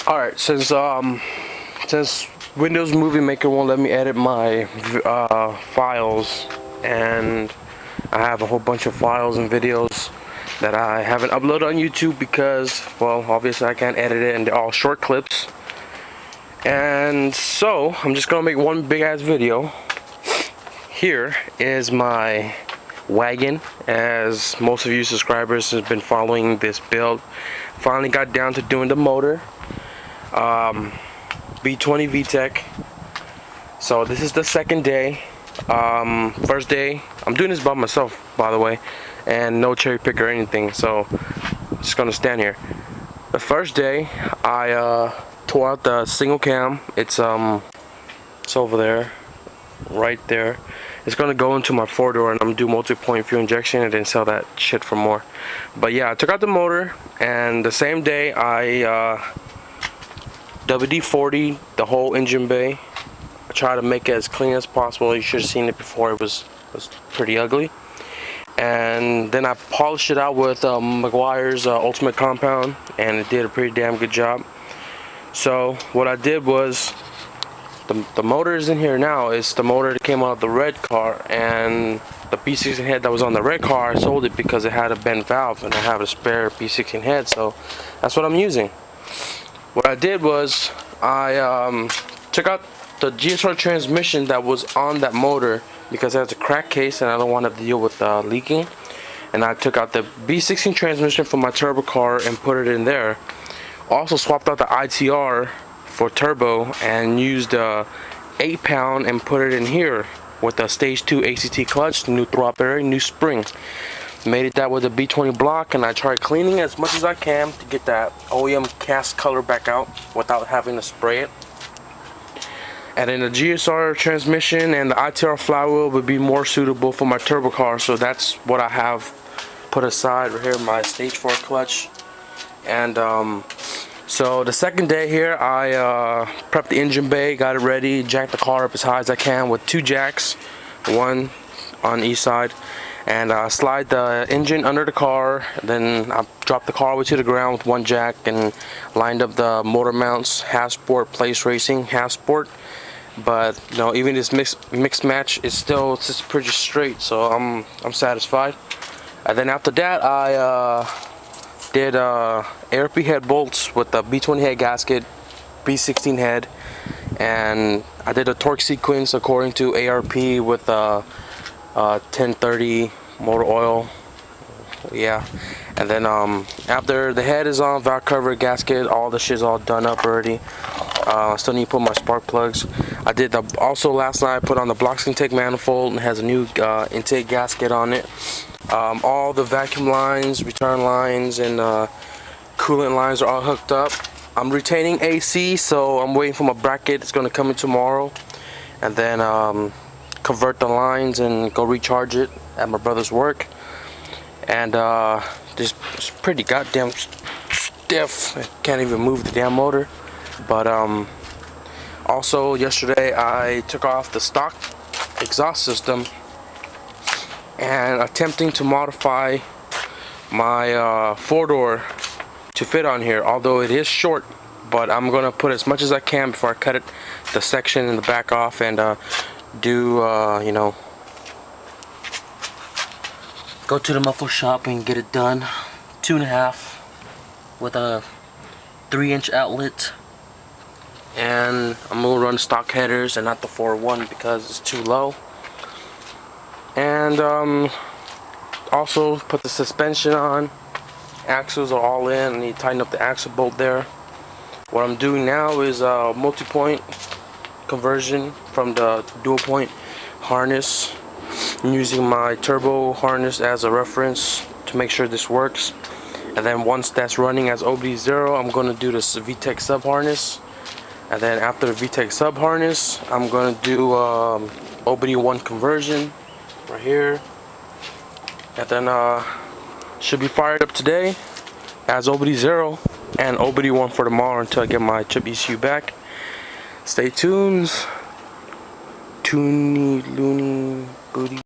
Alright, since Windows Movie Maker won't let me edit my files, and I have a whole bunch of files and videos that I haven't uploaded on YouTube because, well, obviously I can't edit it and they're all short clips. And so I'm just gonna make one big ass video. Here is my wagon, as most of you subscribers have been following this build. Finally got down to doing the motor. B20 VTEC. So this is the second day. First day, I'm doing this by myself, by the way, and no cherry pick or anything, so I'm just gonna stand here. The first day I tore out the single cam. It's over there, right there. It's gonna go into my 4-door, and I'm gonna do multi-point fuel injection and then sell that shit for more. But yeah, I took out the motor, and the same day I WD-40 the whole engine bay. I try to make it as clean as possible. You should have seen it before. It was pretty ugly. And then I polished it out with Meguiar's Ultimate Compound, and it did a pretty damn good job. So what I did was, the motor is in here now. It's the motor that came out of the red car, and the B16 head that was on the red car, I sold it because it had a bent valve, and I have a spare B16 head, so that's what I'm using. What I did was I took out the GSR transmission that was on that motor because it has a crack case and I don't want to deal with leaking. And I took out the B16 transmission from my turbo car and put it in there. Also swapped out the ITR for turbo and used 8-pound and put it in here with a stage 2 ACT clutch, new throw area, new spring. Made it that with a B20 block, and I tried cleaning as much as I can to get that OEM cast color back out without having to spray it. And then the GSR transmission and the ITR flywheel would be more suitable for my turbo car, so that's what I have put aside right here, my stage 4 clutch. And so the second day here, I prepped the engine bay, got it ready, jacked the car up as high as I can with 2 jacks, one on each side. And slide the engine under the car, then I dropped the car over to the ground with 1 jack and lined up the motor mounts, half sport, place racing, half sport. But you know, even this mixed match is still just pretty straight, so I'm satisfied. And then after that, I did ARP head bolts with the B20 head gasket, B16 head, and I did a torque sequence according to ARP with 1030 motor oil. Yeah. And then after the head is on, valve cover, gasket, all the shit's all done up already. Still need to put my spark plugs. I did also last night I put on the blocks intake manifold, and has a new intake gasket on it. All the vacuum lines, return lines, and coolant lines are all hooked up. I'm retaining AC, so I'm waiting for my bracket. It's gonna come in tomorrow, and then convert the lines and go recharge it at my brother's work. And this is pretty goddamn stiff. I can't even move the damn motor. But also yesterday I took off the stock exhaust system and attempting to modify my 4-door to fit on here, although it is short. But I'm gonna put as much as I can before I cut it, the section in the back off, and do you know, go to the muffler shop and get it done. 2.5 with a 3-inch outlet, and I'm gonna run stock headers and not the 4.1 because it's too low. And also put the suspension on. Axles are all in. I need to tighten up the axle bolt there. What I'm doing now is multi-point conversion from the dual point harness. I'm using my turbo harness as a reference to make sure this works. And then once that's running as OBD0, I'm going to do this VTEC sub harness. And then after the VTEC sub harness, I'm going to do OBD1 conversion right here. And then should be fired up today as OBD0 and OBD1 for tomorrow until I get my chip ECU back. Stay tuned. Toony, loony, booty.